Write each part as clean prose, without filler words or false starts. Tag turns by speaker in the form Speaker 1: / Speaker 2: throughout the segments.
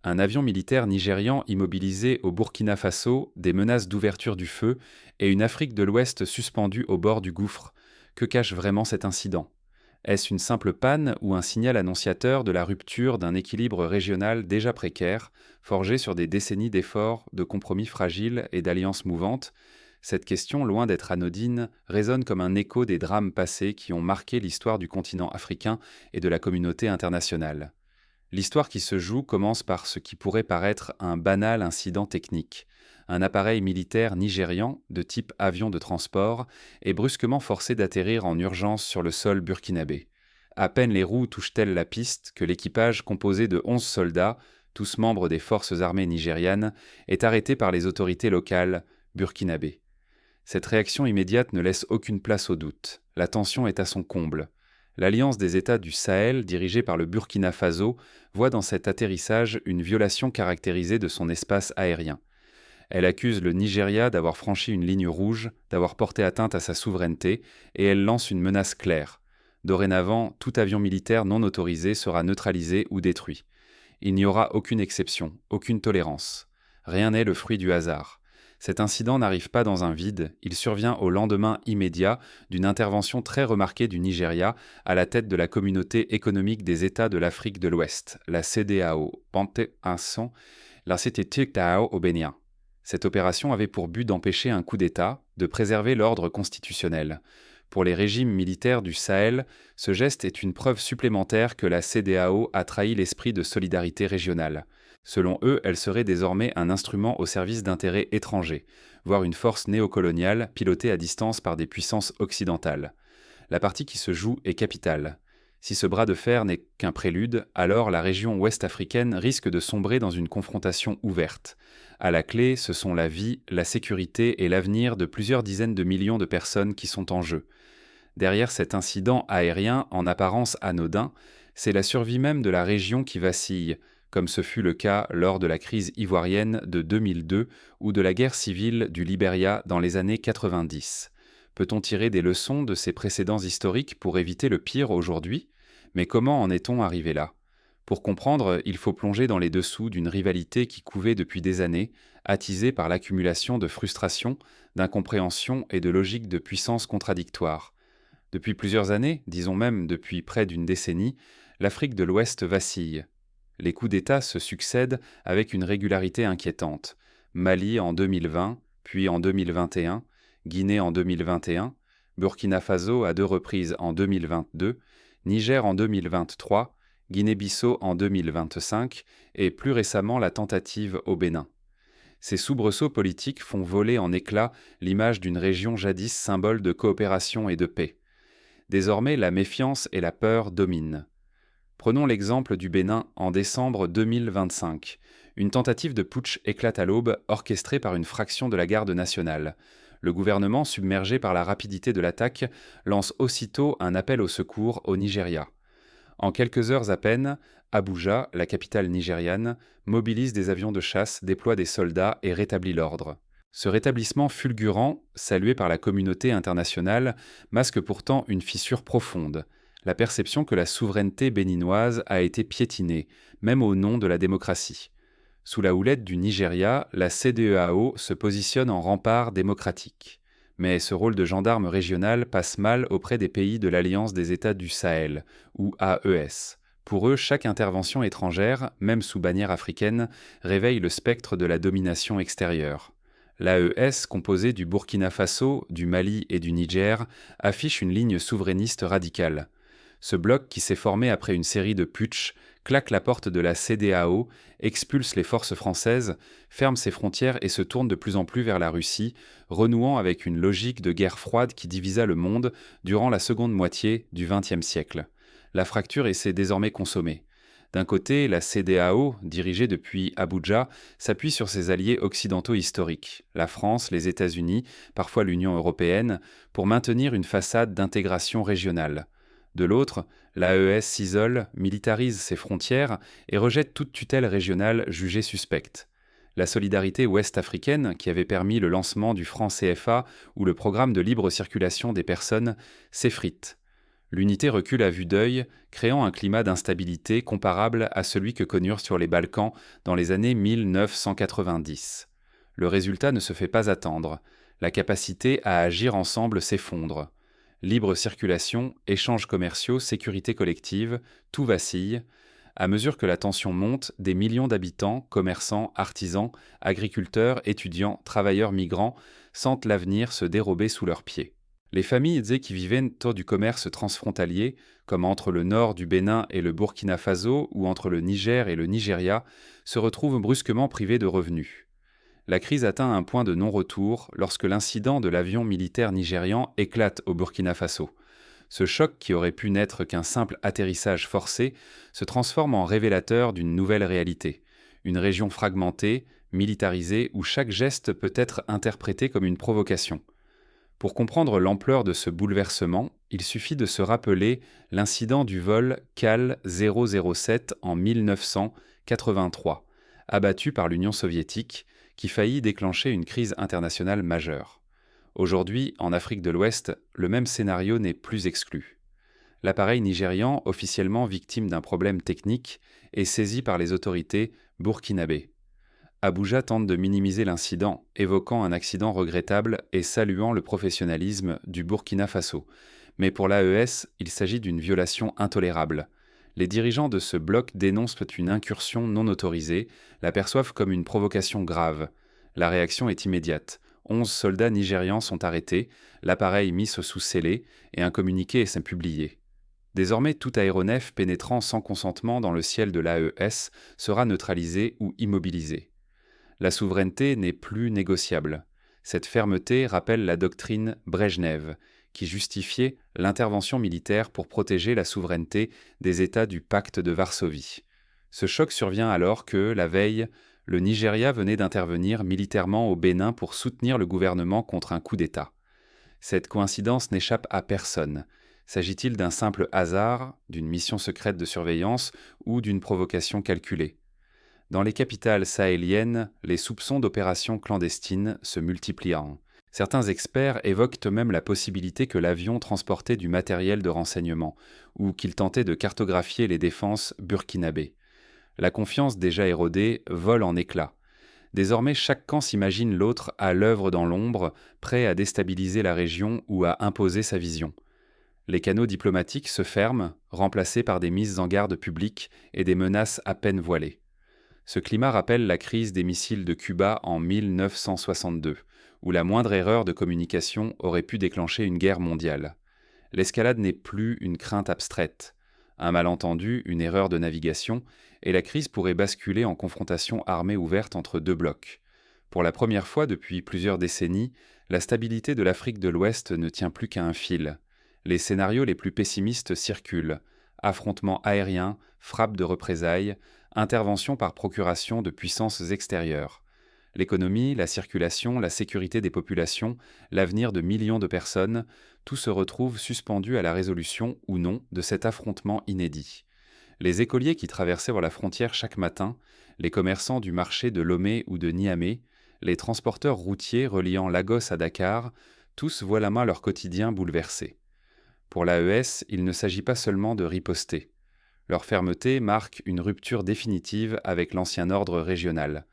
Speaker 1: Un avion militaire nigérian immobilisé au Burkina Faso, des menaces d'ouverture du feu et une Afrique de l'Ouest suspendue au bord du gouffre. Que cache vraiment cet incident? Est-ce une simple panne ou un signal annonciateur de la rupture d'un équilibre régional déjà précaire, forgé sur des décennies d'efforts, de compromis fragiles et d'alliances mouvantes? Cette question, loin d'être anodine, résonne comme un écho des drames passés qui ont marqué l'histoire du continent africain et de la communauté internationale. L'histoire qui se joue commence par ce qui pourrait paraître un banal incident technique. Un appareil militaire nigérian, de type avion de transport, est brusquement forcé d'atterrir en urgence sur le sol burkinabé. À peine les roues touchent-elles la piste que l'équipage, composé de 11 soldats, tous membres des forces armées nigérianes, est arrêté par les autorités locales burkinabées. Cette réaction immédiate ne laisse aucune place au doute. La tension est à son comble. L'Alliance des États du Sahel, dirigée par le Burkina Faso, voit dans cet atterrissage une violation caractérisée de son espace aérien. Elle accuse le Nigeria d'avoir franchi une ligne rouge, d'avoir porté atteinte à sa souveraineté, et elle lance une menace claire. Dorénavant, tout avion militaire non autorisé sera neutralisé ou détruit. Il n'y aura aucune exception, aucune tolérance. Rien n'est le fruit du hasard. Cet incident n'arrive pas dans un vide, il survient au lendemain immédiat d'une intervention très remarquée du Nigeria à la tête de la Communauté économique des États de l'Afrique de l'Ouest, la CEDEAO, Pante-Inson, la CETEAO au Bénin. Cette opération avait pour but d'empêcher un coup d'État, de préserver l'ordre constitutionnel. Pour les régimes militaires du Sahel, ce geste est une preuve supplémentaire que la CEDEAO a trahi l'esprit de solidarité régionale. Selon eux, elle serait désormais un instrument au service d'intérêts étrangers, voire une force néocoloniale pilotée à distance par des puissances occidentales. La partie qui se joue est capitale. Si ce bras de fer n'est qu'un prélude, alors la région ouest africaine risque de sombrer dans une confrontation ouverte. À la clé, ce sont la vie, la sécurité et l'avenir de plusieurs dizaines de millions de personnes qui sont en jeu. Derrière cet incident aérien en apparence anodin, c'est la survie même de la région qui vacille, comme ce fut le cas lors de la crise ivoirienne de 2002 ou de la guerre civile du Libéria dans les années 90. Peut-on tirer des leçons de ces précédents historiques pour éviter le pire aujourd'hui? Mais comment en est-on arrivé là? Pour comprendre, il faut plonger dans les dessous d'une rivalité qui couvait depuis des années, attisée par l'accumulation de frustrations, d'incompréhensions et de logiques de puissance contradictoires. Depuis plusieurs années, disons même depuis près d'une décennie, l'Afrique de l'Ouest vacille. Les coups d'État se succèdent avec une régularité inquiétante. Mali en 2020, puis en 2021, Guinée en 2021, Burkina Faso à 2 reprises en 2022, Niger en 2023, Guinée-Bissau en 2025 et plus récemment la tentative au Bénin. Ces soubresauts politiques font voler en éclats l'image d'une région jadis symbole de coopération et de paix. Désormais, la méfiance et la peur dominent. Prenons l'exemple du Bénin en décembre 2025. Une tentative de putsch éclate à l'aube, orchestrée par une fraction de la garde nationale. Le gouvernement, submergé par la rapidité de l'attaque, lance aussitôt un appel au secours au Nigeria. En quelques heures à peine, Abuja, la capitale nigériane, mobilise des avions de chasse, déploie des soldats et rétablit l'ordre. Ce rétablissement fulgurant, salué par la communauté internationale, masque pourtant une fissure profonde. La perception que la souveraineté béninoise a été piétinée, même au nom de la démocratie. Sous la houlette du Nigeria, la CEDEAO se positionne en rempart démocratique. Mais ce rôle de gendarme régional passe mal auprès des pays de l'Alliance des États du Sahel, ou AES. Pour eux, chaque intervention étrangère, même sous bannière africaine, réveille le spectre de la domination extérieure. L'AES, composée du Burkina Faso, du Mali et du Niger, affiche une ligne souverainiste radicale. Ce bloc, qui s'est formé après une série de putschs, claque la porte de la CEDEAO, expulse les forces françaises, ferme ses frontières et se tourne de plus en plus vers la Russie, renouant avec une logique de guerre froide qui divisa le monde durant la seconde moitié du XXe siècle. La fracture s'est désormais consommée. D'un côté, la CEDEAO, dirigée depuis Abuja, s'appuie sur ses alliés occidentaux historiques, la France, les États-Unis, parfois l'Union européenne, pour maintenir une façade d'intégration régionale. De l'autre, l'AES s'isole, militarise ses frontières et rejette toute tutelle régionale jugée suspecte. La solidarité ouest-africaine, qui avait permis le lancement du franc CFA ou le programme de libre circulation des personnes, s'effrite. L'unité recule à vue d'œil, créant un climat d'instabilité comparable à celui que connurent sur les Balkans dans les années 1990. Le résultat ne se fait pas attendre. La capacité à agir ensemble s'effondre. Libre circulation, échanges commerciaux, sécurité collective, tout vacille. À mesure que la tension monte, des millions d'habitants, commerçants, artisans, agriculteurs, étudiants, travailleurs migrants, sentent l'avenir se dérober sous leurs pieds. Les familles qui vivaient autour du commerce transfrontalier, comme entre le nord du Bénin et le Burkina Faso ou entre le Niger et le Nigeria, se retrouvent brusquement privées de revenus. La crise atteint un point de non-retour lorsque l'incident de l'avion militaire nigérian éclate au Burkina Faso. Ce choc, qui aurait pu n'être qu'un simple atterrissage forcé, se transforme en révélateur d'une nouvelle réalité. Une région fragmentée, militarisée, où chaque geste peut être interprété comme une provocation. Pour comprendre l'ampleur de ce bouleversement, il suffit de se rappeler l'incident du vol KAL 007 en 1983, abattu par l'Union soviétique, qui faillit déclencher une crise internationale majeure. Aujourd'hui, en Afrique de l'Ouest, le même scénario n'est plus exclu. L'appareil nigérian, officiellement victime d'un problème technique, est saisi par les autorités burkinabées. Abuja tente de minimiser l'incident, évoquant un accident regrettable et saluant le professionnalisme du Burkina Faso. Mais pour l'AES, il s'agit d'une violation intolérable. Les dirigeants de ce bloc dénoncent une incursion non autorisée, l'aperçoivent comme une provocation grave. La réaction est immédiate. 11 soldats nigérians sont arrêtés, l'appareil mis sous scellé et un communiqué est publié. Désormais, tout aéronef pénétrant sans consentement dans le ciel de l'AES sera neutralisé ou immobilisé. La souveraineté n'est plus négociable. Cette fermeté rappelle la doctrine Brejnev, qui justifiait l'intervention militaire pour protéger la souveraineté des États du pacte de Varsovie. Ce choc survient alors que, la veille, le Nigeria venait d'intervenir militairement au Bénin pour soutenir le gouvernement contre un coup d'État. Cette coïncidence n'échappe à personne. S'agit-il d'un simple hasard, d'une mission secrète de surveillance ou d'une provocation calculée ? Dans les capitales sahéliennes, les soupçons d'opérations clandestines se multiplient. Certains experts évoquent même la possibilité que l'avion transportait du matériel de renseignement ou qu'il tentait de cartographier les défenses burkinabées. La confiance déjà érodée vole en éclats. Désormais, chaque camp s'imagine l'autre à l'œuvre dans l'ombre, prêt à déstabiliser la région ou à imposer sa vision. Les canaux diplomatiques se ferment, remplacés par des mises en garde publiques et des menaces à peine voilées. Ce climat rappelle la crise des missiles de Cuba en 1962, où la moindre erreur de communication aurait pu déclencher une guerre mondiale. L'escalade n'est plus une crainte abstraite. Un malentendu, une erreur de navigation, et la crise pourrait basculer en confrontation armée ouverte entre deux blocs. Pour la première fois depuis plusieurs décennies, la stabilité de l'Afrique de l'Ouest ne tient plus qu'à un fil. Les scénarios les plus pessimistes circulent. Affrontements aériens, frappes de représailles, intervention par procuration de puissances extérieures. L'économie, la circulation, la sécurité des populations, l'avenir de millions de personnes, tout se retrouve suspendu à la résolution ou non de cet affrontement inédit. Les écoliers qui traversaient la frontière chaque matin, les commerçants du marché de Lomé ou de Niamey, les transporteurs routiers reliant Lagos à Dakar, tous voient la main leur quotidien bouleversé. Pour l'AES, il ne s'agit pas seulement de riposter. Leur fermeté marque une rupture définitive avec l'ancien ordre régional.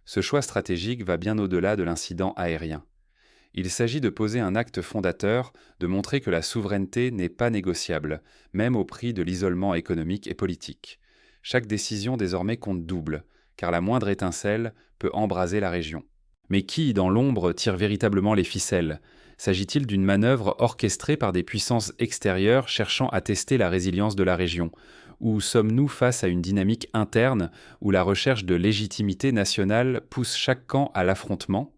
Speaker 1: Ce choix stratégique va bien au-delà de l'incident aérien. Il s'agit de poser un acte fondateur, de montrer que la souveraineté n'est pas négociable, même au prix de l'isolement économique et politique. Chaque décision désormais compte double, car la moindre étincelle peut embraser la région. Mais qui, dans l'ombre, tire véritablement les ficelles ? S'agit-il d'une manœuvre orchestrée par des puissances extérieures cherchant à tester la résilience de la région ? Ou sommes-nous face à une dynamique interne où la recherche de légitimité nationale pousse chaque camp à l'affrontement ?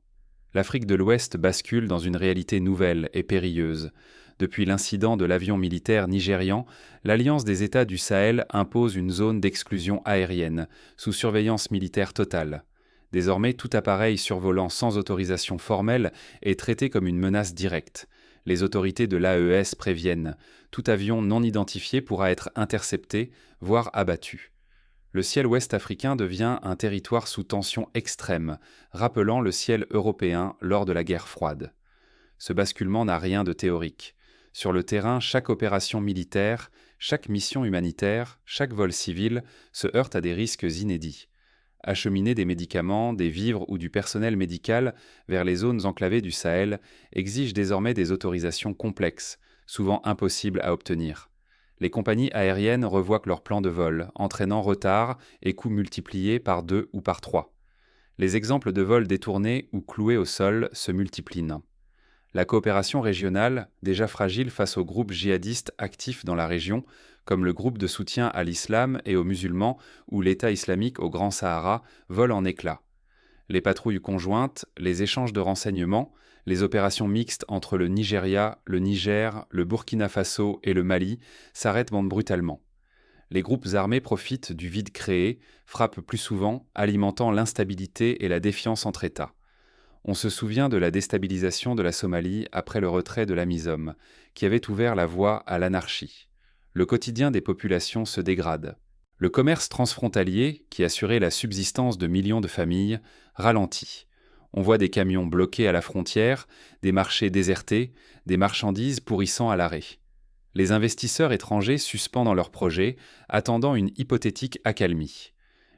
Speaker 1: L'Afrique de l'Ouest bascule dans une réalité nouvelle et périlleuse. Depuis l'incident de l'avion militaire nigérian, l'Alliance des États du Sahel impose une zone d'exclusion aérienne, sous surveillance militaire totale. Désormais, tout appareil survolant sans autorisation formelle est traité comme une menace directe. Les autorités de l'AES préviennent, tout avion non identifié pourra être intercepté, voire abattu. Le ciel ouest africain devient un territoire sous tension extrême, rappelant le ciel européen lors de la guerre froide. Ce basculement n'a rien de théorique. Sur le terrain, chaque opération militaire, chaque mission humanitaire, chaque vol civil se heurte à des risques inédits. Acheminer des médicaments, des vivres ou du personnel médical vers les zones enclavées du Sahel exige désormais des autorisations complexes, souvent impossibles à obtenir. Les compagnies aériennes revoient leurs plans de vol, entraînant retards et coûts multipliés par 2 ou par 3. Les exemples de vols détournés ou cloués au sol se multiplient. La coopération régionale, déjà fragile face aux groupes djihadistes actifs dans la région, comme le groupe de soutien à l'islam et aux musulmans ou l'État islamique au Grand Sahara, vole en éclats. Les patrouilles conjointes, les échanges de renseignements, les opérations mixtes entre le Nigeria, le Niger, le Burkina Faso et le Mali s'arrêtent brutalement. Les groupes armés profitent du vide créé, frappent plus souvent, alimentant l'instabilité et la défiance entre États. On se souvient de la déstabilisation de la Somalie après le retrait de l'AMISOM, qui avait ouvert la voie à l'anarchie. Le quotidien des populations se dégrade. Le commerce transfrontalier, qui assurait la subsistance de millions de familles, ralentit. On voit des camions bloqués à la frontière, des marchés désertés, des marchandises pourrissant à l'arrêt. Les investisseurs étrangers suspendent leurs projets, attendant une hypothétique accalmie.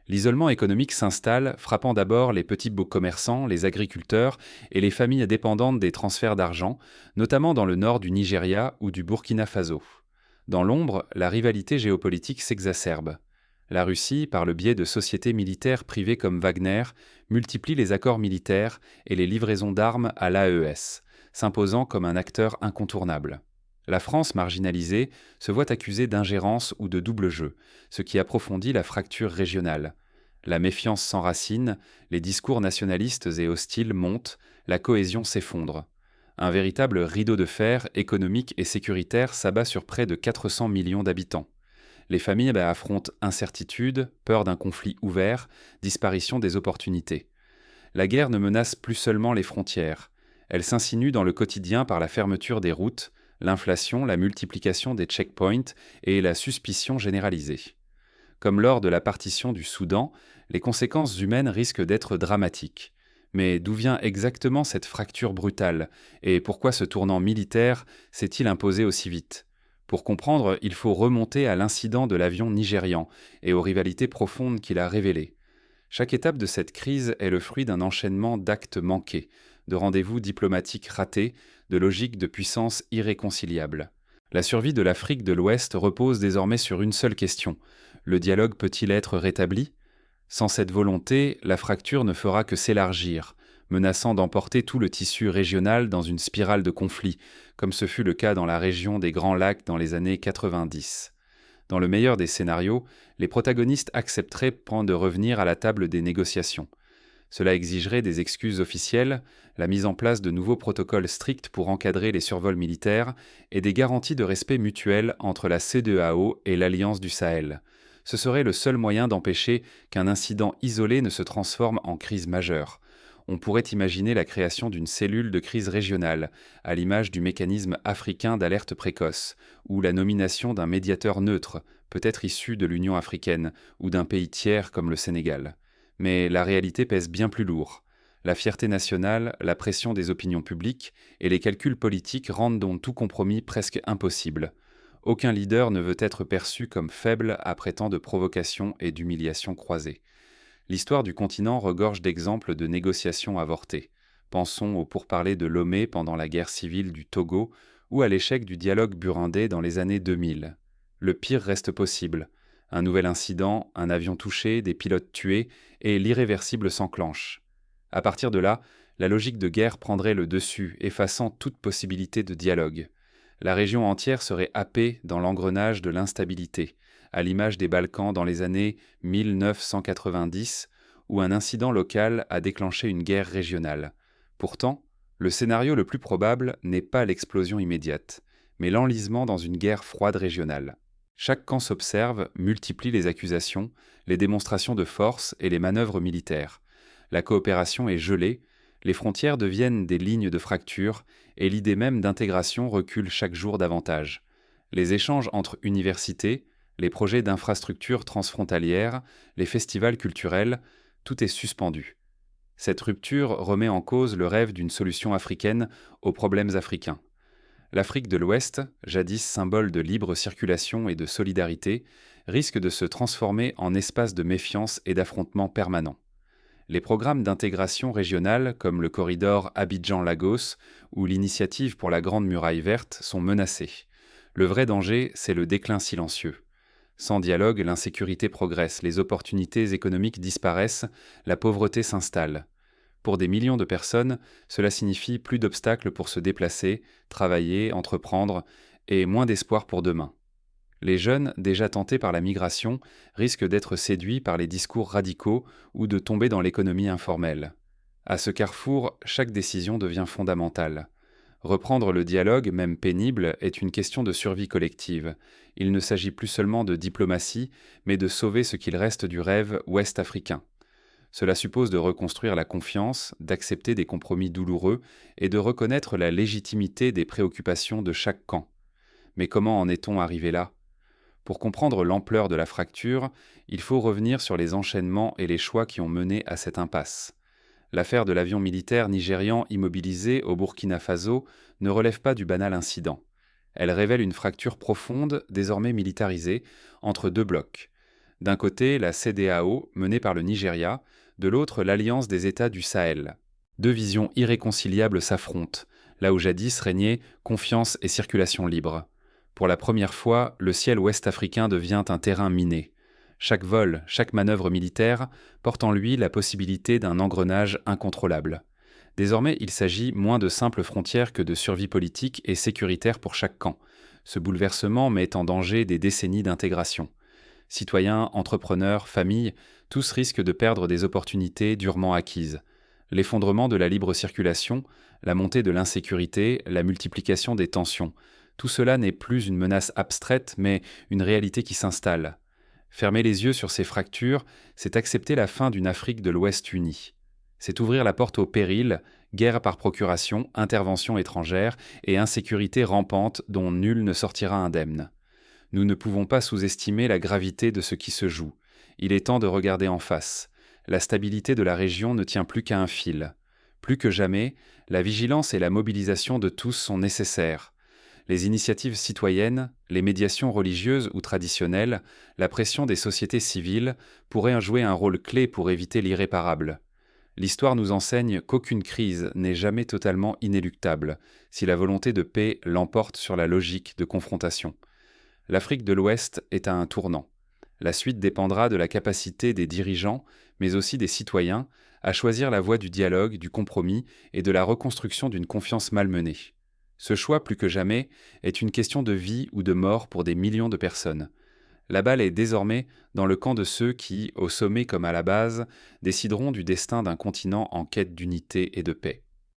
Speaker 1: L'isolement économique s'installe, frappant d'abord les petits commerçants, les agriculteurs et les familles dépendantes des transferts d'argent, notamment dans le nord du Nigeria ou du Burkina Faso. Dans l'ombre, la rivalité géopolitique s'exacerbe. La Russie, par le biais de sociétés militaires privées comme Wagner, multiplie les accords militaires et les livraisons d'armes à l'AES, s'imposant comme un acteur incontournable. La France, marginalisée, se voit accusée d'ingérence ou de double jeu, ce qui approfondit la fracture régionale. La méfiance s'enracine, les discours nationalistes et hostiles montent, la cohésion s'effondre. Un véritable rideau de fer économique et sécuritaire s'abat sur près de 400 millions d'habitants. Les familles affrontent incertitude, peur d'un conflit ouvert, disparition des opportunités. La guerre ne menace plus seulement les frontières. Elle s'insinue dans le quotidien par la fermeture des routes, l'inflation, la multiplication des checkpoints et la suspicion généralisée. Comme lors de la partition du Soudan, les conséquences humaines risquent d'être dramatiques. Mais d'où vient exactement cette fracture brutale et pourquoi ce tournant militaire s'est-il imposé aussi vite ? Pour comprendre, il faut remonter à l'incident de l'avion nigérian et aux rivalités profondes qu'il a révélées. Chaque étape de cette crise est le fruit d'un enchaînement d'actes manqués, de rendez-vous diplomatiques ratés, de logiques de puissance irréconciliables. La survie de l'Afrique de l'Ouest repose désormais sur une seule question. Le dialogue peut-il être rétabli ? Sans cette volonté, la fracture ne fera que s'élargir, menaçant d'emporter tout le tissu régional dans une spirale de conflits, comme ce fut le cas dans la région des Grands Lacs dans les années 90. Dans le meilleur des scénarios, les protagonistes accepteraient de revenir à la table des négociations. Cela exigerait des excuses officielles, la mise en place de nouveaux protocoles stricts pour encadrer les survols militaires et des garanties de respect mutuel entre la CEDEAO et l'Alliance du Sahel. Ce serait le seul moyen d'empêcher qu'un incident isolé ne se transforme en crise majeure. On pourrait imaginer la création d'une cellule de crise régionale, à l'image du mécanisme africain d'alerte précoce, ou la nomination d'un médiateur neutre, peut-être issu de l'Union africaine, ou d'un pays tiers comme le Sénégal. Mais la réalité pèse bien plus lourd. La fierté nationale, la pression des opinions publiques et les calculs politiques rendent donc tout compromis presque impossible. Aucun leader ne veut être perçu comme faible après tant de provocations et d'humiliations croisées. L'histoire du continent regorge d'exemples de négociations avortées. Pensons aux pourparlers de Lomé pendant la guerre civile du Togo ou à l'échec du dialogue burundais dans les années 2000. Le pire reste possible. Un nouvel incident, un avion touché, des pilotes tués, et l'irréversible s'enclenche. À partir de là, la logique de guerre prendrait le dessus, effaçant toute possibilité de dialogue. La région entière serait happée dans l'engrenage de l'instabilité, à l'image des Balkans dans les années 1990, où un incident local a déclenché une guerre régionale. Pourtant, le scénario le plus probable n'est pas l'explosion immédiate, mais l'enlisement dans une guerre froide régionale. Chaque camp s'observe, multiplie les accusations, les démonstrations de force et les manœuvres militaires. La coopération est gelée, les frontières deviennent des lignes de fracture et l'idée même d'intégration recule chaque jour davantage. Les échanges entre universités, les projets d'infrastructures transfrontalières, les festivals culturels, tout est suspendu. Cette rupture remet en cause le rêve d'une solution africaine aux problèmes africains. L'Afrique de l'Ouest, jadis symbole de libre circulation et de solidarité, risque de se transformer en espace de méfiance et d'affrontements permanents. Les programmes d'intégration régionale comme le corridor Abidjan-Lagos ou l'initiative pour la Grande Muraille Verte sont menacés. Le vrai danger, c'est le déclin silencieux. Sans dialogue, l'insécurité progresse, les opportunités économiques disparaissent, la pauvreté s'installe. Pour des millions de personnes, cela signifie plus d'obstacles pour se déplacer, travailler, entreprendre, et moins d'espoir pour demain. Les jeunes, déjà tentés par la migration, risquent d'être séduits par les discours radicaux ou de tomber dans l'économie informelle. À ce carrefour, chaque décision devient fondamentale. Reprendre le dialogue, même pénible, est une question de survie collective. Il ne s'agit plus seulement de diplomatie, mais de sauver ce qu'il reste du rêve ouest-africain. Cela suppose de reconstruire la confiance, d'accepter des compromis douloureux et de reconnaître la légitimité des préoccupations de chaque camp. Mais comment en est-on arrivé là ? Pour comprendre l'ampleur de la fracture, il faut revenir sur les enchaînements et les choix qui ont mené à cette impasse. L'affaire de l'avion militaire nigérian immobilisé au Burkina Faso ne relève pas du banal incident. Elle révèle une fracture profonde, désormais militarisée, entre deux blocs. D'un côté, la CEDEAO, menée par le Nigeria, de l'autre, l'Alliance des États du Sahel. Deux visions irréconciliables s'affrontent, là où jadis régnait confiance et circulation libre. Pour la première fois, le ciel ouest-africain devient un terrain miné. Chaque vol, chaque manœuvre militaire porte en lui la possibilité d'un engrenage incontrôlable. Désormais, il s'agit moins de simples frontières que de survie politique et sécuritaire pour chaque camp. Ce bouleversement met en danger des décennies d'intégration. Citoyens, entrepreneurs, familles, tous risquent de perdre des opportunités durement acquises. L'effondrement de la libre circulation, la montée de l'insécurité, la multiplication des tensions, tout cela n'est plus une menace abstraite, mais une réalité qui s'installe. Fermer les yeux sur ces fractures, c'est accepter la fin d'une Afrique de l'Ouest unie. C'est ouvrir la porte au péril, guerre par procuration, intervention étrangère et insécurité rampante dont nul ne sortira indemne. Nous ne pouvons pas sous-estimer la gravité de ce qui se joue. Il est temps de regarder en face. La stabilité de la région ne tient plus qu'à un fil. Plus que jamais, la vigilance et la mobilisation de tous sont nécessaires. Les initiatives citoyennes, les médiations religieuses ou traditionnelles, la pression des sociétés civiles pourraient jouer un rôle clé pour éviter l'irréparable. L'histoire nous enseigne qu'aucune crise n'est jamais totalement inéluctable, si la volonté de paix l'emporte sur la logique de confrontation. L'Afrique de l'Ouest est à un tournant. La suite dépendra de la capacité des dirigeants, mais aussi des citoyens, à choisir la voie du dialogue, du compromis et de la reconstruction d'une confiance malmenée. Ce choix, plus que jamais, est une question de vie ou de mort pour des millions de personnes. La balle est désormais dans le camp de ceux qui, au sommet comme à la base, décideront du destin d'un continent en quête d'unité et de paix.